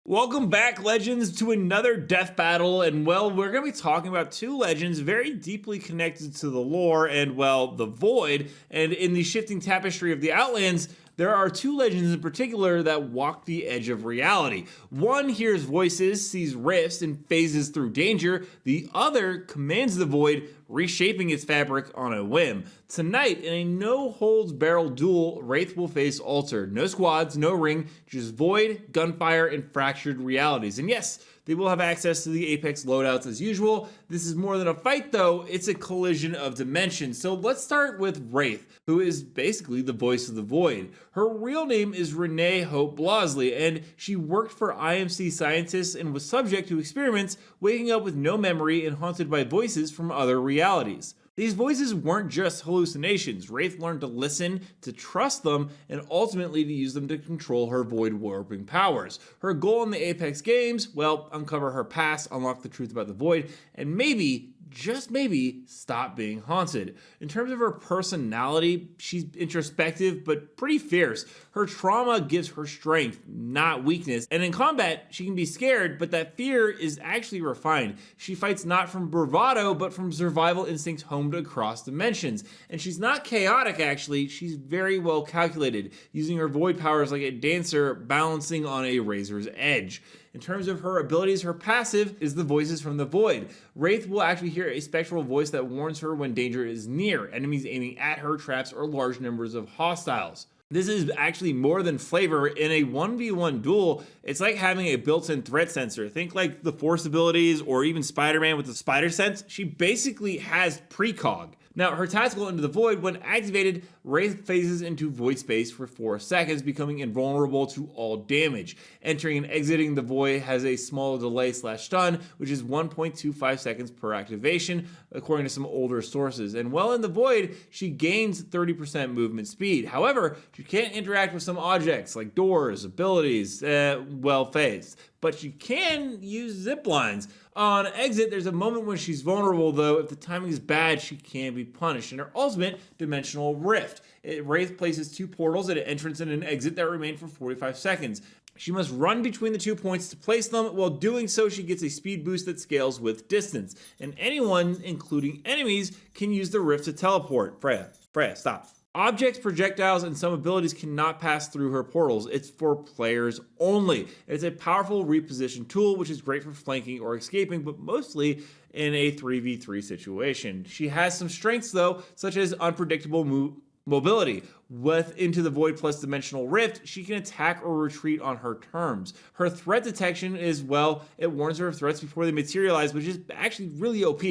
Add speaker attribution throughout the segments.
Speaker 1: Welcome back, Legends, to another death battle, and well, we're going to be talking about two legends very deeply connected to the lore and, well, the void, and in the shifting tapestry of the Outlands, there are two legends in particular that walk the edge of reality. One hears voices, sees rifts, and phases through danger. The other commands the void, reshaping its fabric on a whim. Tonight, in a no-holds-barreled duel, Wraith will face Alter. No squads, no ring, just void, gunfire, and fractured realities. And yes, they will have access to the Apex loadouts as usual. This is more than a fight though, it's a collision of dimensions. So let's start with Wraith, who is basically the voice of the void. Her real name is Renee Hope Blosley, and she worked for IMC scientists and was subject to experiments, waking up with no memory and haunted by voices from other realities. These voices weren't just hallucinations. Wraith learned to listen, to trust them, and ultimately to use them to control her void warping powers. Her goal in the Apex games, well, uncover her past, unlock the truth about the void, and maybe, just maybe, stop being haunted. In terms of her personality, she's introspective but pretty fierce. Her trauma gives her strength, not weakness. And in combat, she can be scared, but that fear is actually refined. She fights not from bravado, but from survival instincts homed across dimensions. And she's not chaotic, actually. She's very well calculated, using her void powers like a dancer balancing on a razor's edge. In terms of her abilities, her passive is the voices from the void. Wraith will actually hear a spectral voice that warns her when danger is near, enemies aiming at her, traps, or large numbers of hostiles. This is actually more than flavor. In a 1v1 duel, it's like having a built-in threat sensor. Think like the Force abilities or even Spider-Man with the spider sense. She basically has precog. Now, her tactical Into the Void, when activated, Wraith phases into void space for 4 seconds, becoming invulnerable to all damage. Entering and exiting the void has a small delay/stun, which is 1.25 seconds per activation, according to some older sources. And while in the void, she gains 30% movement speed. However, she can't interact with some objects like doors, abilities, well phased. But she can use zip lines. On exit, there's a moment when she's vulnerable, though. If the timing is bad, she can be punished. In her ultimate, Dimensional Rift, Wraith places 2 portals at an entrance and an exit that remain for 45 seconds. She must run between the 2 points to place them. While doing so, she gets a speed boost that scales with distance. And anyone, including enemies, can use the rift to teleport. Freya, stop. Objects, projectiles, and some abilities cannot pass through her portals. It's for players only. It's a powerful reposition tool, which is great for flanking or escaping, but mostly in a 3v3 situation. She has some strengths, though, such as unpredictable mobility. With Into the Void plus Dimensional Rift, she can attack or retreat on her terms. Her threat detection is, well, it warns her of threats before they materialize, which is actually really OP.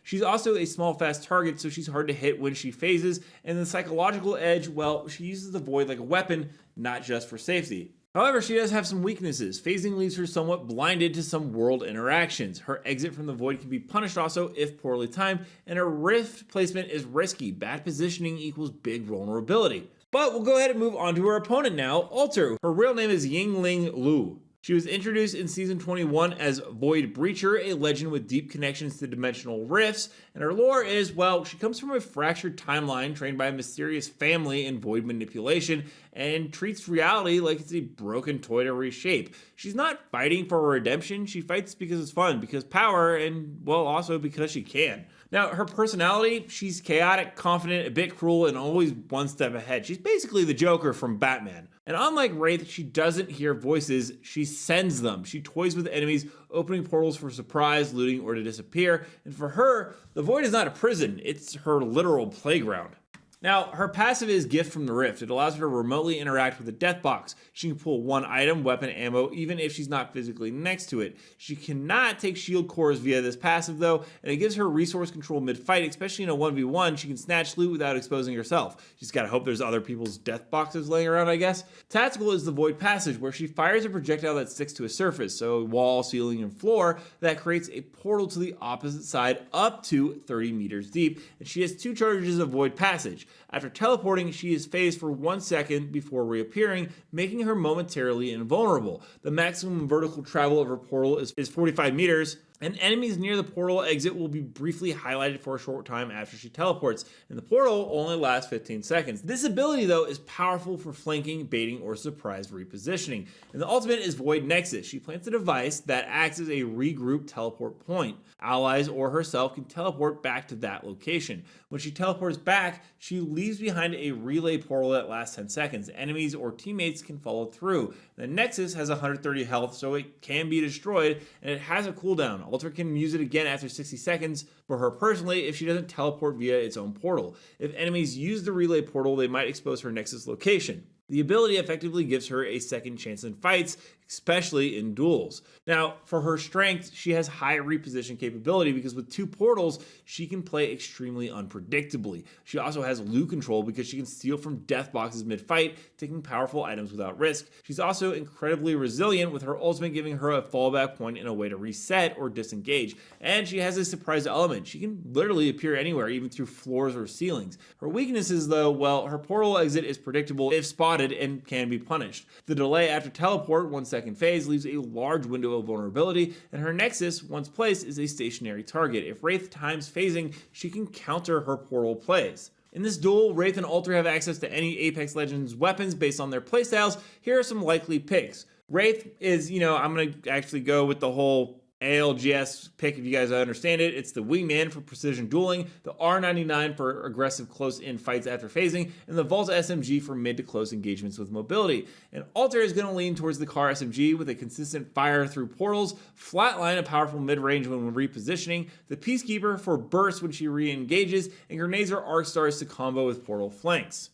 Speaker 1: She's also a small, fast target, so she's hard to hit when she phases. And the psychological edge, well, she uses the Void like a weapon, not just for safety. However, she does have some weaknesses. Phasing leaves her somewhat blinded to some world interactions. Her exit from the void can be punished also if poorly timed, and her rift placement is risky. Bad positioning equals big vulnerability. But we'll go ahead and move on to her opponent now, Alter. Her real name is Yingling Lu. She was introduced in Season 21 as Void Breacher, a legend with deep connections to dimensional rifts, and her lore is, well, she comes from a fractured timeline trained by a mysterious family in void manipulation and treats reality like it's a broken toy to reshape. She's not fighting for redemption, she fights because it's fun, because power, and, well, also because she can. Now, her personality, she's chaotic, confident, a bit cruel, and always one step ahead. She's basically the Joker from Batman. And unlike Wraith, she doesn't hear voices, she sends them. She toys with enemies, opening portals for surprise, looting, or to disappear. And for her, the void is not a prison, it's her literal playground. Now, her passive is Gift from the Rift. It allows her to remotely interact with the death box. She can pull one item, weapon, ammo, even if she's not physically next to it. She cannot take shield cores via this passive though, and it gives her resource control mid-fight, especially in a 1v1. She can snatch loot without exposing herself. She's gotta hope there's other people's death boxes laying around, I guess. Tactical is the Void Passage, where she fires a projectile that sticks to a surface, so wall, ceiling, and floor, that creates a portal to the opposite side up to 30 meters deep, and she has 2 charges of Void Passage. After teleporting, she is phased for 1 second before reappearing, making her momentarily invulnerable. The maximum vertical travel of her portal is 45 meters, and enemies near the portal exit will be briefly highlighted for a short time after she teleports, and the portal only lasts 15 seconds. This ability, though, is powerful for flanking, baiting, or surprise repositioning. And the ultimate is Void Nexus. She plants a device that acts as a regroup teleport point. Allies or herself can teleport back to that location. When she teleports back, she leaves behind a relay portal that lasts 10 seconds. Enemies or teammates can follow through. The Nexus has 130 health, so it can be destroyed, and it has a cooldown. Alter can use it again after 60 seconds for her personally if she doesn't teleport via its own portal. If enemies use the relay portal, they might expose her Nexus location. The ability effectively gives her a second chance in fights, especially in duels. Now, for her strength, she has high reposition capability because with 2 portals, she can play extremely unpredictably. She also has loot control because she can steal from death boxes mid-fight, taking powerful items without risk. She's also incredibly resilient, with her ultimate giving her a fallback point and a way to reset or disengage. And she has a surprise element. She can literally appear anywhere, even through floors or ceilings. Her weaknesses, though, well, her portal exit is predictable if spotted and can be punished. The delay after teleport, 1 second phase, leaves a large window of vulnerability, and her Nexus, once placed, is a stationary target. If Wraith times phasing, she can counter her portal plays. In this duel, Wraith and Alter have access to any Apex Legends weapons based on their playstyles. Here are some likely picks. Wraith is, I'm going to actually go with the whole ALGS pick if you guys understand it. It's the Wingman for precision dueling, the R99 for aggressive close-in fights after phasing, and the Vault SMG for mid to close engagements with mobility. And Alter is going to lean towards the Car SMG with a consistent fire through portals, flatline a powerful mid-range when repositioning, the Peacekeeper for burst when she re-engages, and grenades or arc stars to combo with portal flanks.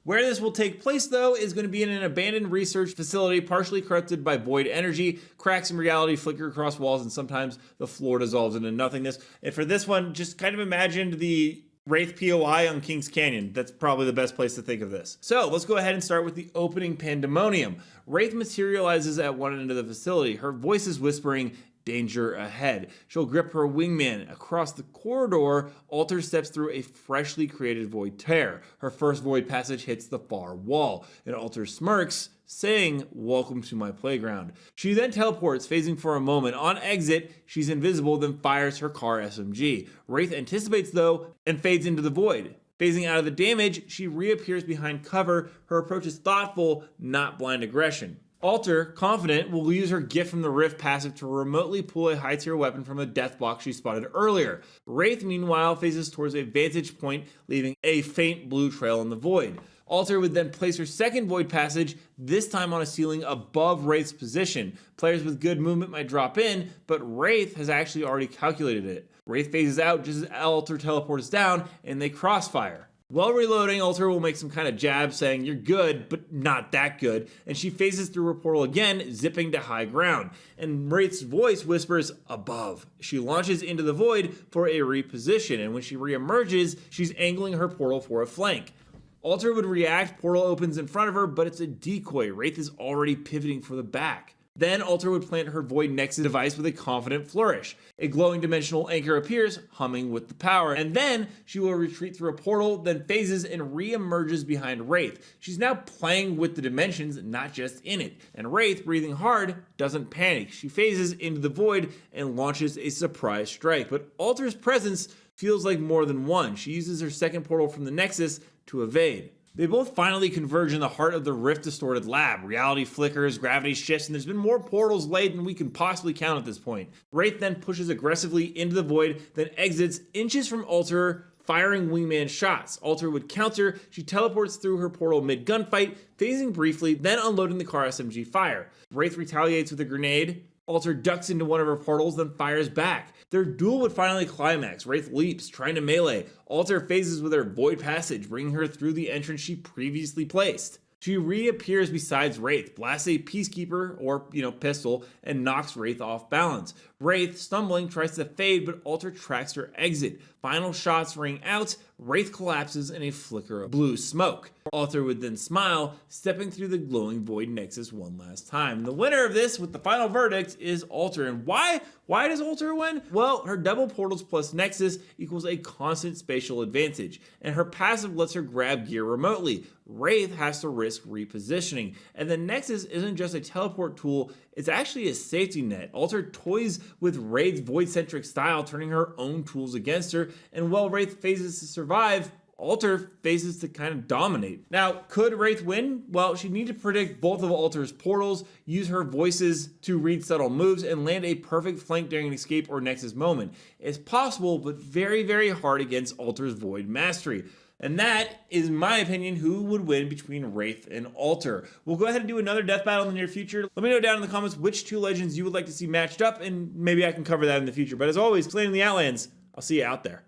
Speaker 1: Where this will take place, though, is going to be in an abandoned research facility partially corrupted by void energy. Cracks in reality flicker across walls, and sometimes the floor dissolves into nothingness. And for this one, just kind of imagined the Wraith POI on Kings Canyon. That's probably the best place to think of this. So let's go ahead and start with the opening pandemonium. Wraith materializes at one end of the facility. Her voice is whispering, "Danger ahead." She'll grip her wingman. Across the corridor, Alter steps through a freshly created void tear. Her first void passage hits the far wall, and Alter smirks, saying, "Welcome to my playground." She then teleports, phasing for a moment. On exit, she's invisible, then fires her Car SMG. Wraith anticipates, though, and fades into the void. Phasing out of the damage, she reappears behind cover. Her approach is thoughtful, not blind aggression. Alter, confident, will use her gift from the Rift passive to remotely pull a high-tier weapon from a death box she spotted earlier. Wraith, meanwhile, phases towards a vantage point, leaving a faint blue trail in the void. Alter would then place her second void passage, this time on a ceiling above Wraith's position. Players with good movement might drop in, but Wraith has actually already calculated it. Wraith phases out just as Alter teleports down, and they crossfire. While reloading, Alter will make some kind of jab saying, "You're good, but not that good," and she phases through her portal again, zipping to high ground. And Wraith's voice whispers, "Above." She launches into the void for a reposition, and when she reemerges, she's angling her portal for a flank. Alter would react, portal opens in front of her, but it's a decoy. Wraith is already pivoting for the back. Then Alter would plant her Void Nexus device with a confident flourish. A glowing dimensional anchor appears, humming with the power, and then she will retreat through a portal, then phases and re-emerges behind Wraith. She's now playing with the dimensions, not just in it. And Wraith, breathing hard, doesn't panic. She phases into the void and launches a surprise strike. But Alter's presence feels like more than one. She uses her second portal from the Nexus to evade. They both finally converge in the heart of the Rift-distorted lab. Reality flickers, gravity shifts, and there's been more portals laid than we can possibly count at this point. Wraith then pushes aggressively into the void, then exits inches from Alter, firing wingman shots. Alter would counter. She teleports through her portal mid-gunfight, phasing briefly, then unloading the Car SMG fire. Wraith retaliates with a grenade. Alter ducks into one of her portals, then fires back. Their duel would finally climax. Wraith leaps, trying to melee. Alter phases with her void passage, bringing her through the entrance she previously placed. She reappears beside Wraith, blasts a Peacekeeper, or, pistol, and knocks Wraith off balance. Wraith, stumbling, tries to fade, but Alter tracks her exit. Final shots ring out. Wraith collapses in a flicker of blue smoke. Alter would then smile, stepping through the glowing void nexus one last time. The winner of this, with the final verdict, is Alter. And why does Alter win? Well, her double portals plus nexus equals a constant spatial advantage, and her passive lets her grab gear remotely. Wraith has to risk repositioning, and the nexus isn't just a teleport tool, It's actually a safety net. Alter toys with Wraith's void-centric style, turning her own tools against her, and while Wraith phases to survive, Alter phases to kind of dominate. Now, could Wraith win? Well, she'd need to predict both of Alter's portals, use her voices to read subtle moves, and land a perfect flank during an escape or Nexus moment. It's possible, but very, very hard against Alter's Void Mastery. And that is, in my opinion, who would win between Wraith and Alter. We'll go ahead and do another death battle in the near future. Let me know down in the comments which two legends you would like to see matched up, and maybe I can cover that in the future. But as always, slaying the Outlands. I'll see you out there.